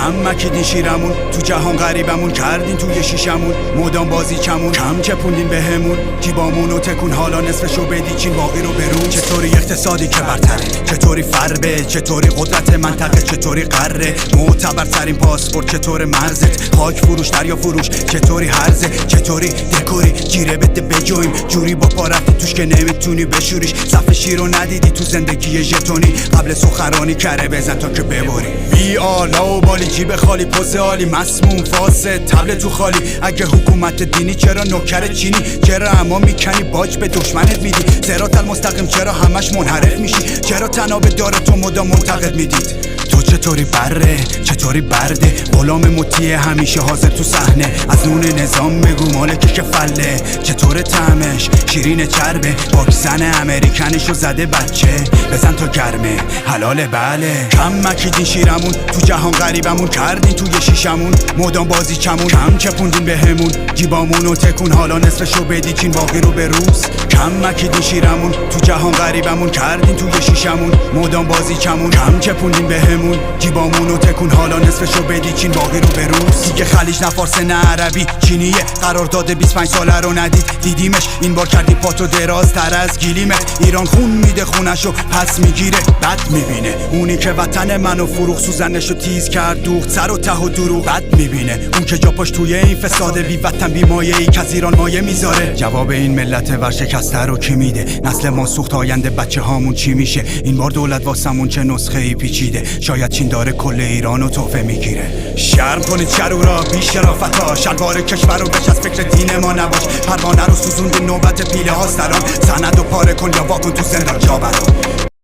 کم مکیدین شیرمون تو جهان غریبمون کردین توی شیشمون مدام بازی کمون کم چپوندین بهمون جیبامونو تکون حالا نصفشو بدیچین باقی رو برون چطوری اقتصادی که برتره چطوری فربه چطوری قدرت منطقه چطوری قره معتبرترین پاسپورت چطور مرزت خاک فروش دریا فروش چطوری هرزه چطوری دکوری جیره بده بجویم جوری با پا رفتی توش که نمیتونی بشوریش صف شیرو ندیدی تو زندگی ژتونی قبل سخرانی کره بزن تا که ببری بی آلا و بالی جیب خالی پوز عالی مسموم فاسد تبل تو خالی اگه حکومت دینی چرا نوکر چینی چرا اما میکنی باج به دشمنت میدی صراط المستقیم چرا همش منحرف میشی چرا تناب داره تو مدام معتقد میدید تو چطوری بره چطوری برده غلام مطیع همیشه حاضر تو صحنه از نون نظام بگو مالک که فله چطور طعمش شیرین چربه واکسن امریکنشو زده بچه بزن تا گرمه حلاله بله کم مکیدین شیرمون تو جهان غریبمون کردین توی شیشمون مدام بازی کمون کم چپوندین بهمون جیبامونو تکون حالا نصفشو بدیچین باقی رو به روز کم مکیدین شیرمون تو جهان غریبمون کردین توی شیشمون مدام بازی کمون کم چپوندین بهمون جیبامونو تکون حالا نصفشو بدیچین باقی رو به روز دیگه خلیج نه فارس نه عربی چینیه قرارداد 25 ساله رو ندید دیدیمش این بار کردی پاتو دراز تر از گلیمت ایران خون میده خونشو پس میگیره بد میبینه اونی که وطن منو فروخ سوزنشو تیز کرد دوخت سر و ته و دروغ بد میبینه اون که جا پاش توی این فساده بی وطن بی مایه ای که از ایران مایه میذاره جواب این ملت ورشکسته رو کی میده نسل ما سوخت آینده بچه هامون چی میشه این بار دولت واسمون چه نسخه ای پیچیده شاید چین داره کل ایرانو تحفه میگیره شرم کنید شرورا بی شرافتا شلوار کشور رو بچ از فکر دین ما نباش پروانه رو سوزوند نوبت پیله ها سران سند و پاره کن یا واکن تو زندان جا برا